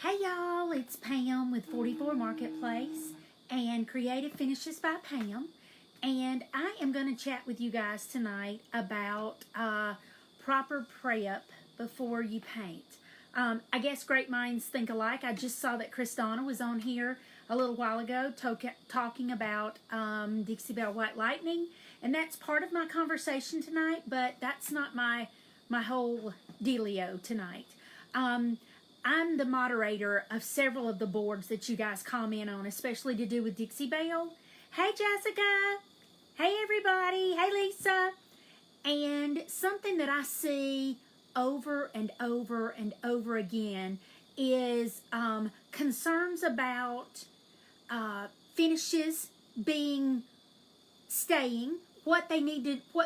Hey y'all, it's Pam with 44 Marketplace and Creative Finishes by Pam. And I am going to chat with you guys tonight about proper prep before you paint. I guess great minds think alike. I just saw that Christina was on here a little while ago talking about Dixie Belle White Lightning. And that's part of my conversation tonight, but that's not my whole dealio tonight. I'm the moderator of several of the boards that you guys comment on, especially to do with Dixie Belle. Hey, Jessica. Hey, everybody. Hey, Lisa. And something that I see over and over and over again is concerns about finishes staying, what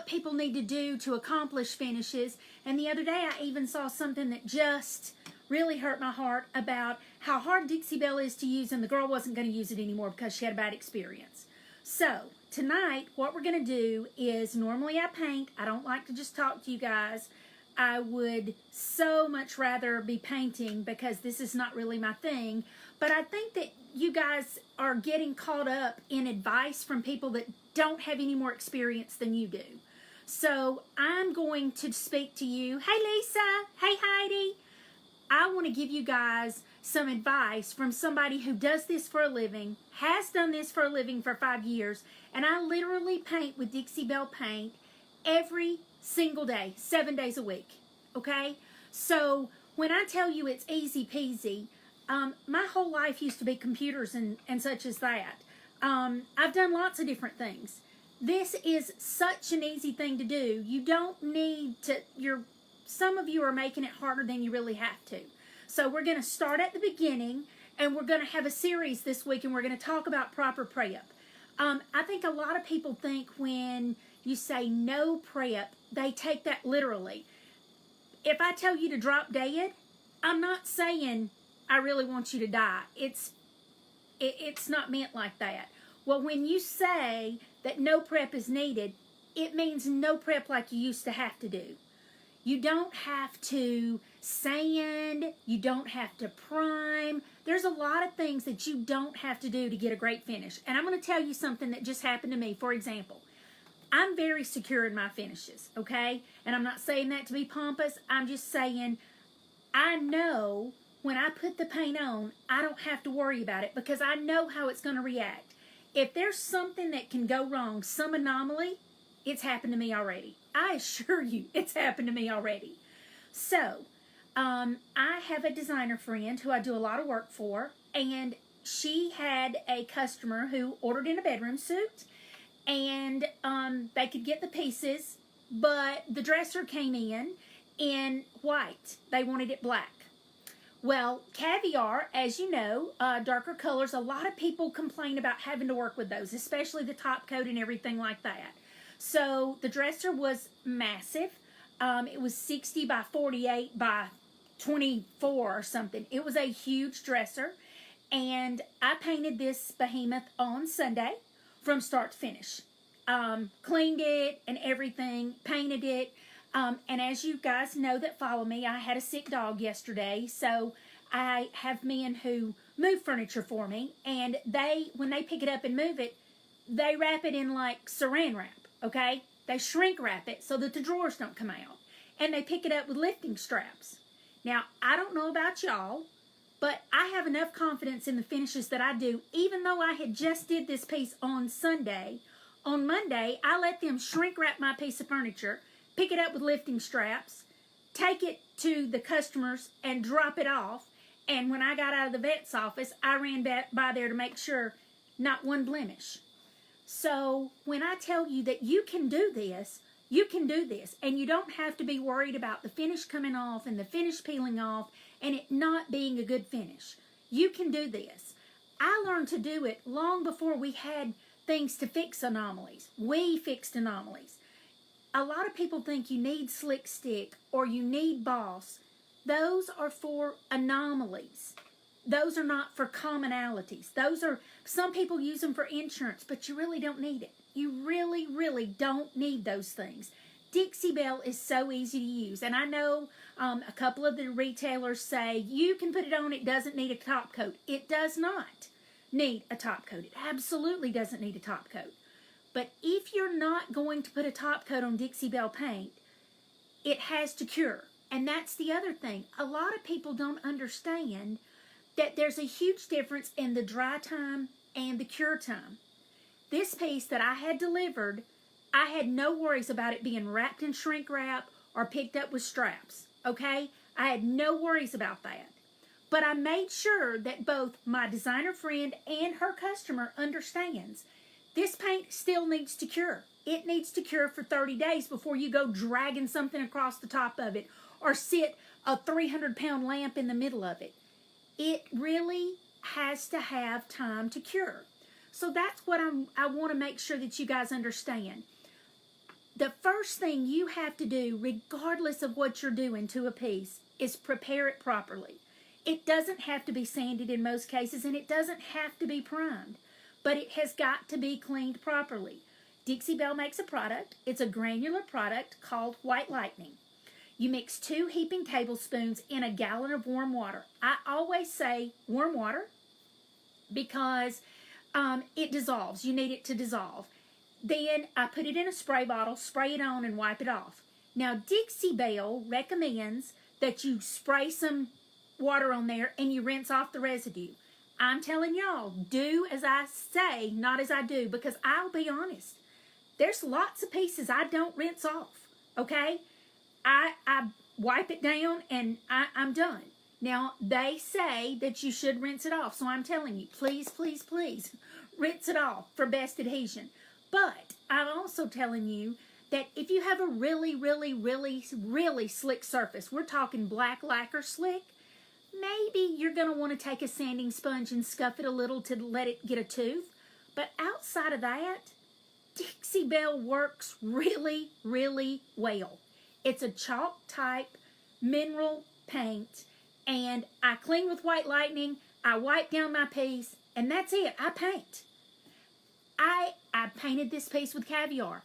people need to do to accomplish finishes. And the other day I even saw something that just really hurt my heart about how hard Dixie Belle is to use, and the girl wasn't going to use it anymore because she had a bad experience. So tonight what we're going to do is, normally I paint. I don't like to just talk to you guys. I would so much rather be painting because this is not really my thing. But I think that you guys are getting caught up in advice from people that don't have any more experience than you do. So I'm going to speak to you. Hey, Lisa. Hey, Heidi. I want to give you guys some advice from somebody who does this for a living, has done this for a living for 5 years, and I literally paint with Dixie Belle Paint every single day, 7 days a week, okay? So when I tell you it's easy peasy, my whole life used to be computers and such as that. I've done lots of different things. This is such an easy thing to do. You don't need to, some of you are making it harder than you really have to. So we're going to start at the beginning, and we're going to have a series this week, and we're going to talk about proper prep. I think a lot of people think when you say no prep, they take that literally. If I tell you to drop dead, I'm not saying I really want you to die. It's not meant like that. Well, when you say that no prep is needed, it means no prep like you used to have to do. You don't have to sand, you don't have to prime. There's a lot of things that you don't have to do to get a great finish. And I'm going to tell you something that just happened to me. For example, I'm very secure in my finishes, okay? And I'm not saying that to be pompous. I'm just saying I know when I put the paint on, I don't have to worry about it because I know how it's going to react. If there's something that can go wrong, some anomaly, it's happened to me already. I assure you, it's happened to me already. So, I have a designer friend who I do a lot of work for, and she had a customer who ordered in a bedroom suit, and they could get the pieces, but the dresser came in white. They wanted it black. Well, caviar, as you know, darker colors, a lot of people complain about having to work with those, especially the top coat and everything like that. So the dresser was massive. It was 60 by 48 by 24 or something. It was a huge dresser. And I painted this behemoth on Sunday from start to finish. Cleaned it and everything, painted it. And as you guys know that follow me, I had a sick dog yesterday. So I have men who move furniture for me. And when they pick it up and move it, they wrap it in like saran wrap. Okay, they shrink wrap it so that the drawers don't come out. And they pick it up with lifting straps. Now, I don't know about y'all, but I have enough confidence in the finishes that I do. Even though I had just did this piece on Sunday, on Monday, I let them shrink wrap my piece of furniture, pick it up with lifting straps, take it to the customers and drop it off. And when I got out of the vet's office, I ran back by there to make sure not one blemish. So when I tell you that you can do this, you can do this. And you don't have to be worried about the finish coming off and the finish peeling off and it not being a good finish. You can do this. I learned to do it long before we had things to fix anomalies. We fixed anomalies. A lot of people think you need Slick Stick or you need Boss. Those are for anomalies. Those are not for commonalities. Some people use them for insurance, but you really don't need it. You really, really don't need those things. Dixie Belle is so easy to use. And I know a couple of the retailers say you can put it on, it doesn't need a top coat. It does not need a top coat. It absolutely doesn't need a top coat. But if you're not going to put a top coat on Dixie Belle paint, it has to cure. And that's the other thing. A lot of people don't understand that there's a huge difference in the dry time and the cure time. This piece that I had delivered, I had no worries about it being wrapped in shrink wrap or picked up with straps, okay? I had no worries about that. But I made sure that both my designer friend and her customer understands this paint still needs to cure. It needs to cure for 30 days before you go dragging something across the top of it or sit a 300-pound lamp in the middle of it. It really has to have time to cure. So that's what I want to make sure that you guys understand. The first thing you have to do, regardless of what you're doing to a piece, is prepare it properly. It doesn't have to be sanded in most cases, and it doesn't have to be primed, but it has got to be cleaned properly. Dixie Belle makes a product. It's a granular product called White Lightning. You mix 2 heaping tablespoons in a gallon of warm water. I always say warm water because it dissolves. You need it to dissolve. Then I put it in a spray bottle, spray it on, and wipe it off. Now, Dixie Belle recommends that you spray some water on there and you rinse off the residue. I'm telling y'all, do as I say, not as I do, because I'll be honest. There's lots of pieces I don't rinse off, okay? I wipe it down and I'm done. Now, they say that you should rinse it off, so I'm telling you, please, please, please, rinse it off for best adhesion. But I'm also telling you that if you have a really, really, really, really slick surface, we're talking black lacquer slick, maybe you're going to want to take a sanding sponge and scuff it a little to let it get a tooth. But outside of that, Dixie Belle works really, really well. It's a chalk type mineral paint, and I clean with White Lightning, I wipe down my piece, and that's it. I paint. I painted this piece with caviar,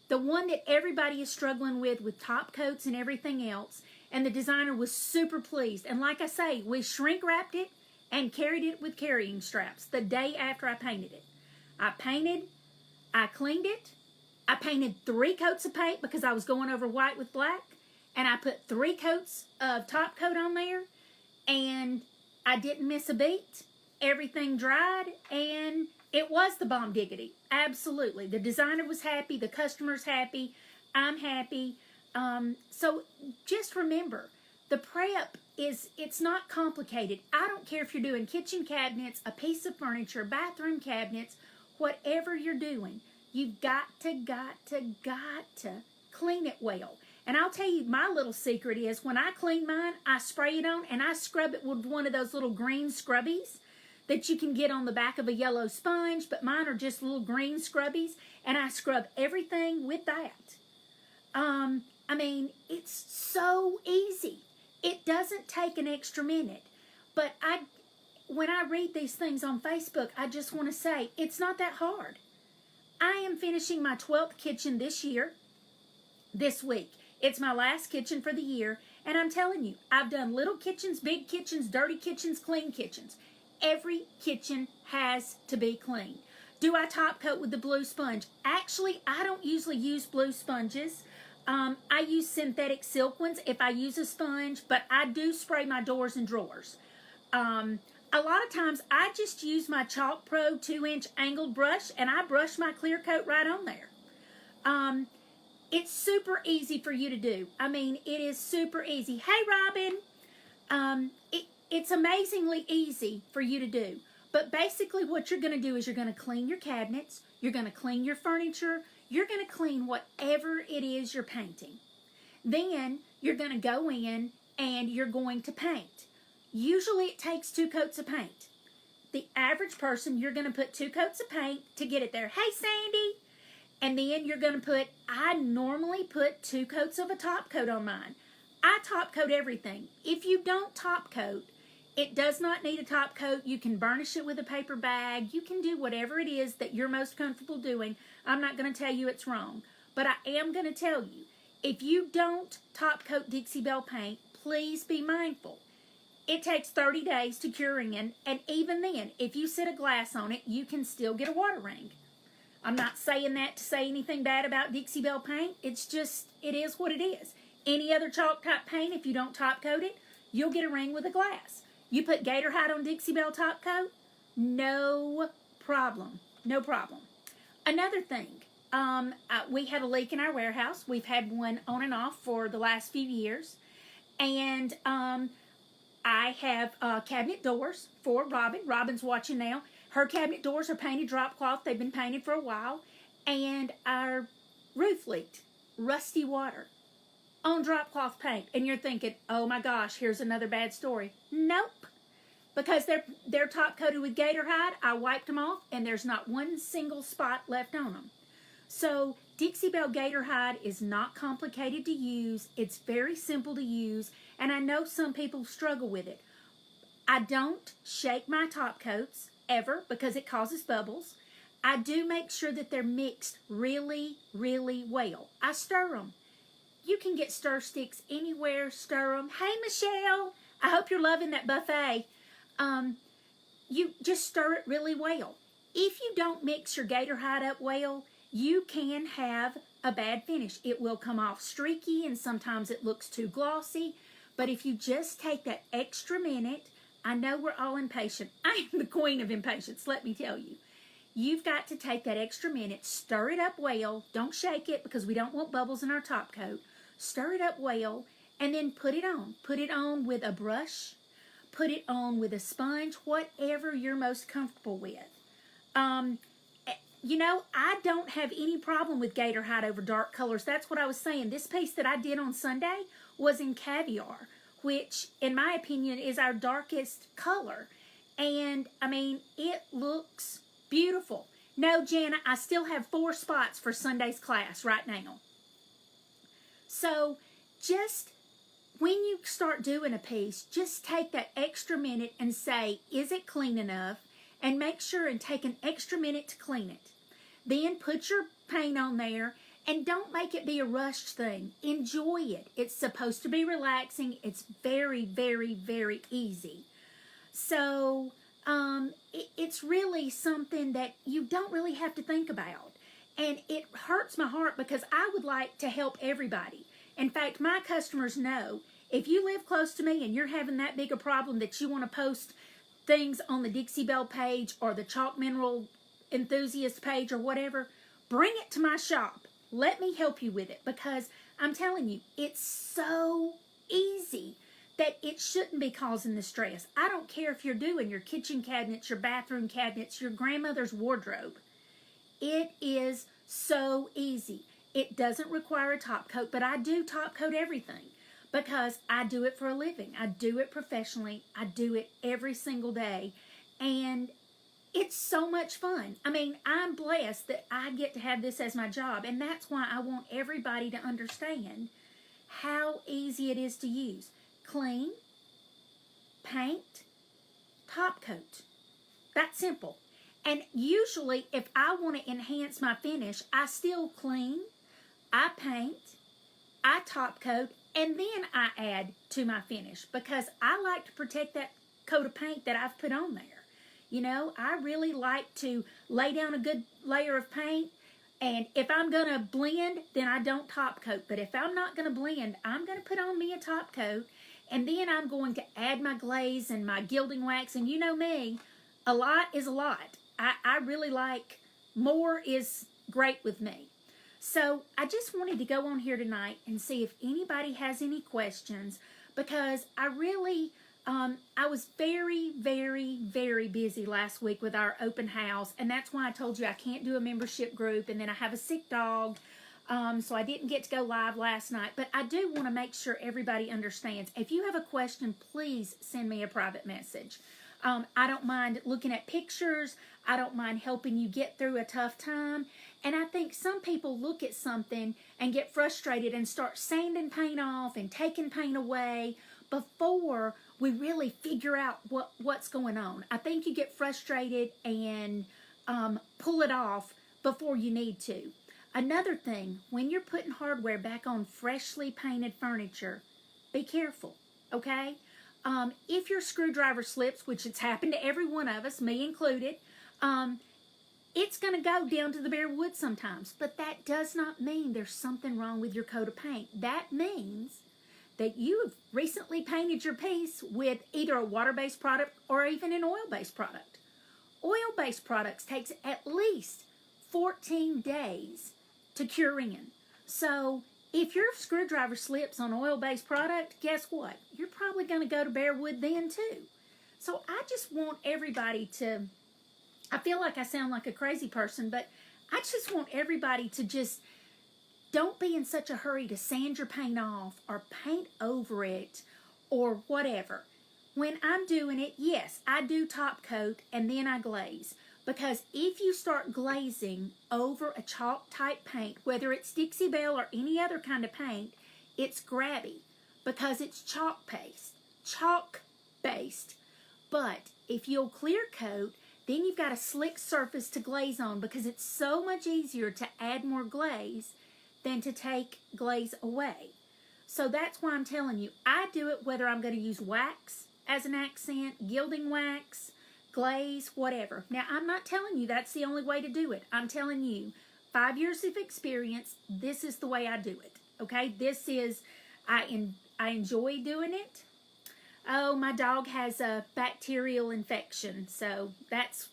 the one that everybody is struggling with top coats and everything else, and the designer was super pleased. And like I say, we shrink wrapped it and carried it with carrying straps the day after I painted it. I painted, I cleaned it, I painted 3 coats of paint because I was going over white with black, and I put 3 coats of top coat on there, and I didn't miss a beat. Everything dried, and it was the bomb diggity. Absolutely. The designer was happy, the customer's happy, I'm happy. So just remember, the prep it's not complicated. I don't care if you're doing kitchen cabinets, a piece of furniture, bathroom cabinets, whatever you're doing. You've got to clean it well. And I'll tell you, my little secret is when I clean mine, I spray it on and I scrub it with one of those little green scrubbies that you can get on the back of a yellow sponge, but mine are just little green scrubbies, and I scrub everything with that. I mean, it's so easy. It doesn't take an extra minute. But when I read these things on Facebook, I just want to say, it's not that hard. I am finishing my 12th kitchen this week. It's my last kitchen for the year, and I'm telling you, I've done little kitchens, big kitchens, dirty kitchens, clean kitchens. Every kitchen has to be clean. Do I top coat with the blue sponge? Actually, I don't usually use blue sponges. I use synthetic silk ones if I use a sponge, but I do spray my doors and drawers. A lot of times I just use my Chalk Pro 2-inch angled brush and I brush my clear coat right on there. It's super easy for you to do. I mean, it is super easy. Hey, Robin. It's amazingly easy for you to do. But basically what you're going to do is you're going to clean your cabinets, you're going to clean your furniture, you're going to clean whatever it is you're painting. Then you're going to go in and you're going to paint. Usually it takes 2 coats of paint. The average person, you're going to put 2 coats of paint to get it there. Hey, Sandy! And then you're going to I normally put 2 coats of a top coat on mine. I top coat everything. If you don't top coat, it does not need a top coat. You can burnish it with a paper bag. You can do whatever it is that you're most comfortable doing. I'm not going to tell you it's wrong. But I am going to tell you, if you don't top coat Dixie Belle paint, please be mindful. It takes 30 days to cure in, and even then, if you set a glass on it, you can still get a water ring. I'm not saying that to say anything bad about Dixie Belle paint. It's just, it is what it is. Any other chalk type paint, if you don't top coat it, you'll get a ring with a glass. You put gator hide on Dixie Belle top coat, no problem. No problem. Another thing, we had a leak in our warehouse. We've had one on and off for the last few years. And I have cabinet doors for Robin. Robin's watching now. Her cabinet doors are painted drop cloth. They've been painted for a while. And our roof leaked. Rusty water on drop cloth paint. And you're thinking, oh my gosh, here's another bad story. Nope. Because they're top coated with gator hide. I wiped them off and there's not one single spot left on them. So Dixie Belle gator hide is not complicated to use. It's very simple to use. And I know some people struggle with it. I don't shake my top coats ever because it causes bubbles. I do make sure that they're mixed really, really well. I stir them. You can get stir sticks anywhere, stir them. Hey, Michelle, I hope you're loving that buffet. You just stir it really well. If you don't mix your gator hide up well, you can have a bad finish. It will come off streaky and sometimes it looks too glossy. But if you just take that extra minute, I know we're all impatient. I am the queen of impatience, let me tell you. You've got to take that extra minute, stir it up well. Don't shake it because we don't want bubbles in our top coat. Stir it up well and then put it on. Put it on with a brush. Put it on with a sponge, whatever you're most comfortable with. You know, I don't have any problem with gator hide over dark colors. That's what I was saying. This piece that I did on Sunday was in caviar, which, in my opinion, is our darkest color. And, I mean, it looks beautiful. No, Jana, I still have 4 spots for Sunday's class right now. So, just when you start doing a piece, just take that extra minute and say, is it clean enough? And make sure and take an extra minute to clean it. Then put your paint on there and don't make it be a rushed thing. Enjoy it. It's supposed to be relaxing. It's very, very, very easy. So it's really something that you don't really have to think about. And it hurts my heart because I would like to help everybody. In fact, my customers know if you live close to me and you're having that big a problem that you want to post things on the Dixie Belle page or the Chalk Mineral Enthusiast page or whatever, bring it to my shop. Let me help you with it because I'm telling you, it's so easy that it shouldn't be causing the stress. I don't care if you're doing your kitchen cabinets, your bathroom cabinets, your grandmother's wardrobe. It is so easy. It doesn't require a top coat, but I do top coat everything because I do it for a living. I do it professionally. I do it every single day. And it's so much fun. I mean, I'm blessed that I get to have this as my job. And that's why I want everybody to understand how easy it is to use. Clean, paint, top coat. That's simple. And usually, if I want to enhance my finish, I still clean, I paint, I top coat, and then I add to my finish because I like to protect that coat of paint that I've put on there. You know, I really like to lay down a good layer of paint, and if I'm going to blend, then I don't top coat. But if I'm not going to blend, I'm going to put on me a top coat, and then I'm going to add my glaze and my gilding wax. And you know me, a lot is a lot. I really like more is great with me. So I just wanted to go on here tonight and see if anybody has any questions because I really, I was very, very, very busy last week with our open house. And that's why I told you I can't do a membership group. And then I have a sick dog. So I didn't get to go live last night. But I do want to make sure everybody understands. If you have a question, please send me a private message. I don't mind looking at pictures. I don't mind helping you get through a tough time. And I think some people look at something and get frustrated and start sanding paint off and taking paint away before we really figure out what's going on. I think you get frustrated and pull it off before you need to. Another thing, when you're putting hardware back on freshly painted furniture, be careful, okay? If your screwdriver slips, which it's happened to every one of us, me included, it's going to go down to the bare wood sometimes. But that does not mean there's something wrong with your coat of paint. That means that you have recently painted your piece with either a water-based product or even an oil-based product. Oil-based products takes at least 14 days to cure in. So if your screwdriver slips on oil-based product, guess what? You're probably going to go to bare wood then too. So I just want everybody to, I feel like I sound like a crazy person, but I just want everybody to just don't be in such a hurry to sand your paint off or paint over it or whatever. When I'm doing it, yes, I do top coat and then I glaze. Because if you start glazing over a chalk type paint, whether it's Dixie Belle or any other kind of paint, it's grabby because it's chalk based. But if you'll clear coat, then you've got a slick surface to glaze on because it's so much easier to add more glaze than to take glaze away. So that's why I'm telling you, I do it whether I'm going to use wax as an accent, gilding wax, glaze, whatever. Now, I'm not telling you that's the only way to do it. I'm telling you, 5 years of experience, this is the way I do it. Okay? This is, I enjoy doing it. Oh, my dog has a bacterial infection, so that's,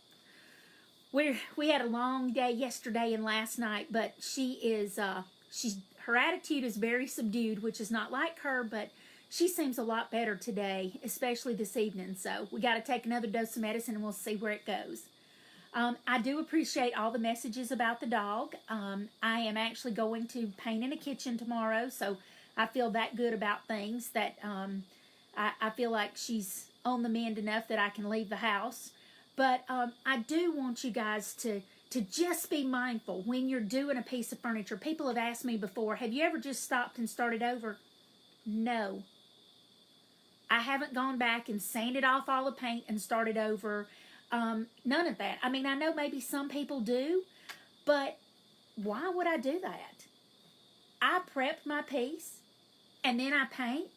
we had a long day yesterday and last night, but she is, her attitude is very subdued, which is not like her, but she seems a lot better today, especially this evening. So we got to take another dose of medicine and we'll see where it goes. I do appreciate all the messages about the dog. I am actually going to paint in a kitchen tomorrow, so I feel that good about things that I feel like she's on the mend enough that I can leave the house. But I do want you guys to just be mindful when you're doing a piece of furniture. People have asked me before, have you ever just stopped and started over? No. I haven't gone back and sanded off all the paint and started over. None of that. I mean, I know maybe some people do, but why would I do that? I prep my piece, and then I paint,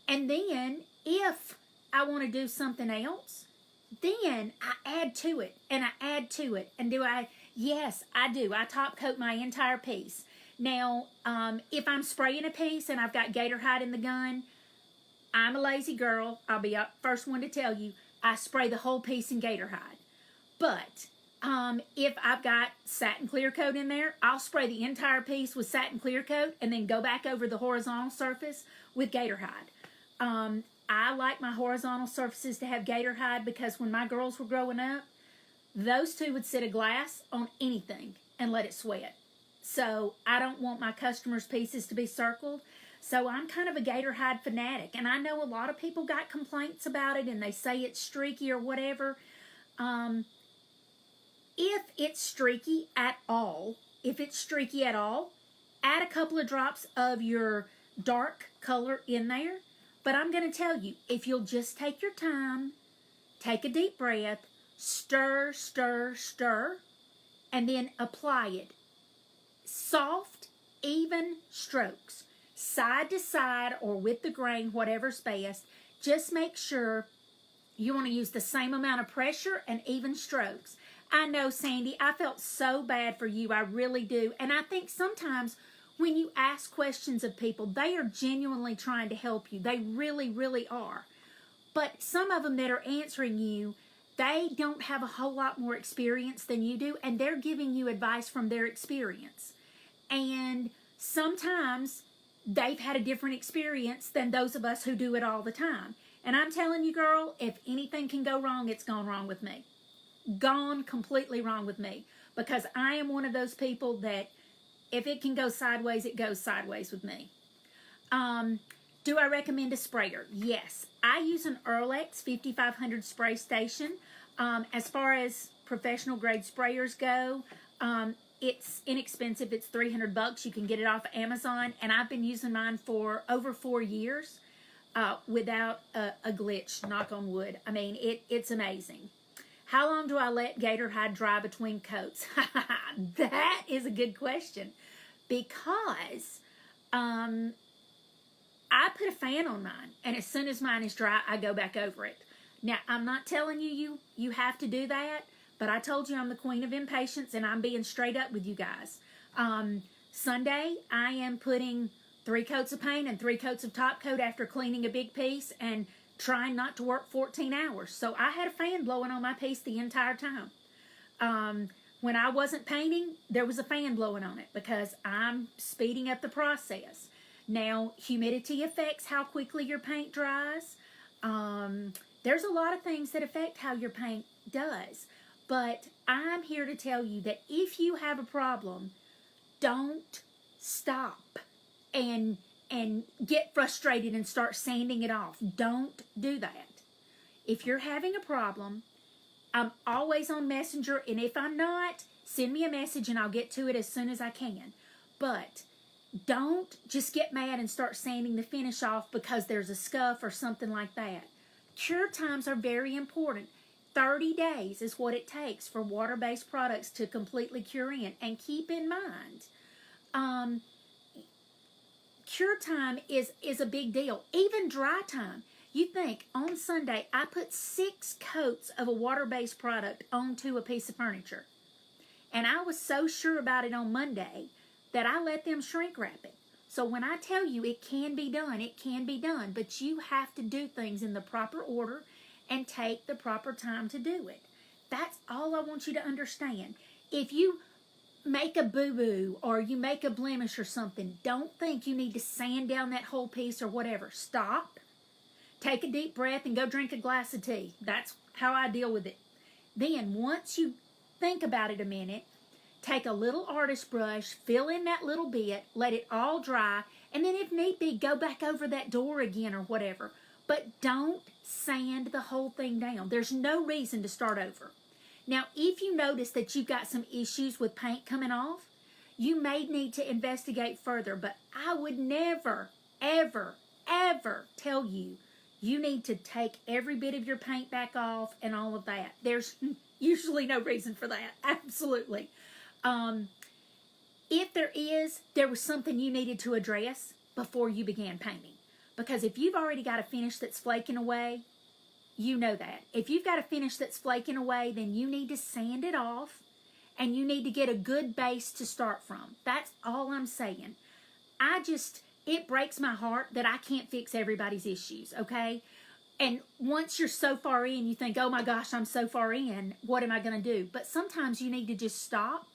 and then if I want to do something else, then I add to it, and I add to it. And do I? Yes, I do. I top coat my entire piece. Now, if I'm spraying a piece and I've got gator hide in the gun, I'm a lazy girl. I'll be the first one to tell you, I spray the whole piece in gator hide. But if I've got satin clear coat in there, I'll spray the entire piece with satin clear coat and then go back over the horizontal surface with gator hide. I like my horizontal surfaces to have gator hide because when my girls were growing up, those two would sit a glass on anything and let it sweat. So I don't want my customers' pieces to be circled. So I'm kind of a gator hide fanatic. And I know a lot of people got complaints about it and they say it's streaky or whatever. If it's streaky at all, add a couple of drops of your dark color in there. But I'm going to tell you, if you'll just take your time, take a deep breath, stir, stir, stir, and then apply it. Soft, even strokes, side to side or with the grain, whatever's best. Just make sure you want to use the same amount of pressure and even strokes. I know, Sandy, I felt so bad for you. I really do. And I think sometimes when you ask questions of people, they are genuinely trying to help you. They really, really are. But some of them that are answering you, they don't have a whole lot more experience than you do, and they're giving you advice from their experience. And sometimes they've had a different experience than those of us who do it all the time. And I'm telling you, girl, if anything can go wrong, it's gone wrong with me. Gone completely wrong with me. Because I am one of those people that if it can go sideways, it goes sideways with me. Do I recommend a sprayer? Yes. I use an Earlex 5500 spray station. As far as professional grade sprayers go, it's inexpensive. It's $300. You can get it off of Amazon. And I've been using mine for over 4 years without a glitch, knock on wood. I mean, it's amazing. How long do I let gator hide dry between coats? That is a good question, because I put a fan on mine, and as soon as mine is dry, I go back over it. Now, I'm not telling you have to do that, but I told you I'm the queen of impatience, and I'm being straight up with you guys. Sunday, I am putting 3 coats of paint and 3 coats of top coat after cleaning a big piece and trying not to work 14 hours. So I had a fan blowing on my piece the entire time. When I wasn't painting, there was a fan blowing on it because I'm speeding up the process. Now, humidity affects how quickly your paint dries. There's a lot of things that affect how your paint does. But I'm here to tell you that if you have a problem, don't stop and get frustrated and start sanding it off. Don't do that. If you're having a problem, I'm always on Messenger, and if I'm not, send me a message and I'll get to it as soon as I can. But don't just get mad and start sanding the finish off because there's a scuff or something like that. Cure times are very important. 30 days is what it takes for water-based products to completely cure in. And keep in mind, cure time is a big deal. Even dry time. You think, on Sunday, I put 6 coats of a water-based product onto a piece of furniture. And I was so sure about it on Monday that I let them shrink wrap it. So when I tell you it can be done, it can be done. But you have to do things in the proper order and take the proper time to do it. That's all I want you to understand. If you make a boo-boo or you make a blemish or something, don't think you need to sand down that whole piece or whatever. Stop. Take a deep breath and go drink a glass of tea. That's how I deal with it. Then, once you think about it a minute, take a little artist brush, fill in that little bit, let it all dry, and then if need be, go back over that door again or whatever. But don't sand the whole thing down. There's no reason to start over. Now, if you notice that you've got some issues with paint coming off, you may need to investigate further, but I would never, ever, ever tell you you need to take every bit of your paint back off and all of that. There's usually no reason for that. Absolutely. If there was something you needed to address before you began painting. Because if you've already got a finish that's flaking away, you know that. If you've got a finish that's flaking away, then you need to sand it off and you need to get a good base to start from. That's all I'm saying. It breaks my heart that I can't fix everybody's issues, okay? And once you're so far in, you think, oh my gosh, I'm so far in, what am I going to do? But sometimes you need to just stop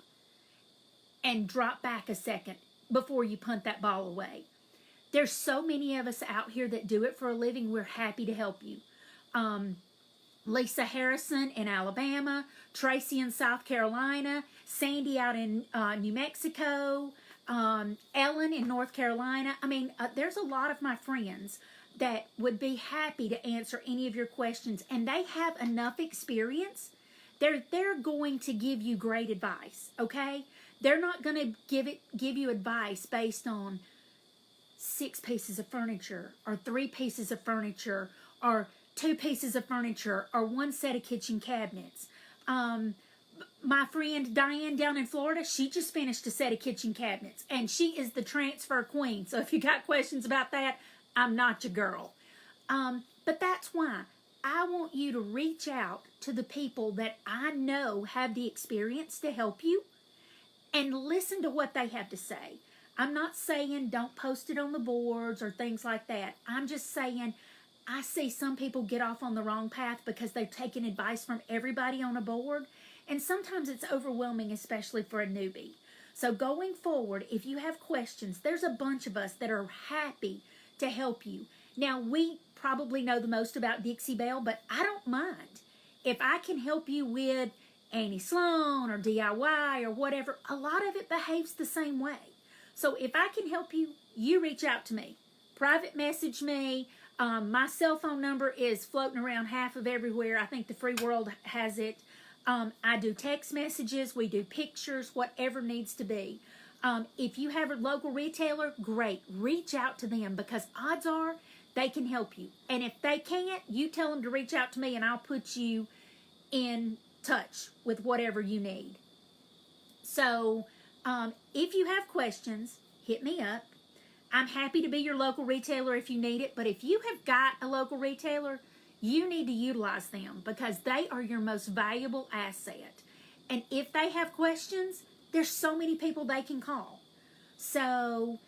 and drop back a second before you punt that ball away. There's so many of us out here that do it for a living. We're happy to help you. Lisa Harrison in Alabama, Tracy in South Carolina, Sandy out in New Mexico, Ellen in North Carolina. I mean, there's a lot of my friends that would be happy to answer any of your questions, and they have enough experience. They're going to give you great advice, okay? They're not going to give you advice based on 6 pieces of furniture or 3 pieces of furniture or 2 pieces of furniture or 1 set of kitchen cabinets. My friend Diane down in Florida, she just finished a set of kitchen cabinets, and she is the transfer queen. So if you got questions about that, I'm not your girl. But that's why I want you to reach out to the people that I know have the experience to help you and listen to what they have to say. I'm not saying don't post it on the boards or things like that. I'm just saying I see some people get off on the wrong path because they've taken advice from everybody on a board. And sometimes it's overwhelming, especially for a newbie. So going forward, if you have questions, there's a bunch of us that are happy to help you. Now, we probably know the most about Dixie Belle, but I don't mind. If I can help you with Annie Sloan or DIY or whatever, a lot of it behaves the same way. So if I can help you, you reach out to me. Private message me. My cell phone number is floating around half of everywhere. I think the free world has it. I do text messages. We do pictures, whatever needs to be. If you have a local retailer, great. Reach out to them because odds are they can help you. And if they can't, you tell them to reach out to me and I'll put you in touch with whatever you need. So if you have questions, hit me up. I'm happy to be your local retailer if you need it, but if you have got a local retailer, you need to utilize them because they are your most valuable asset. And if they have questions, there's so many people they can call. So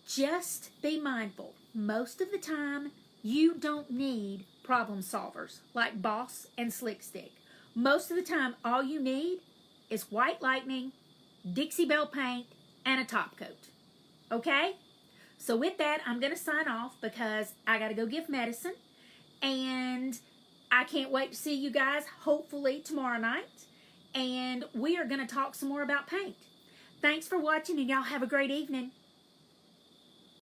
just be mindful. Most of the time, you don't need problem solvers like Boss and Slick Stick. Most of the time, all you need is White Lightning, Dixie Belle Paint, and a top coat. Okay? So with that, I'm going to sign off because I got to go give medicine. And I can't wait to see you guys, hopefully, tomorrow night. And we are going to talk some more about paint. Thanks for watching, and y'all have a great evening.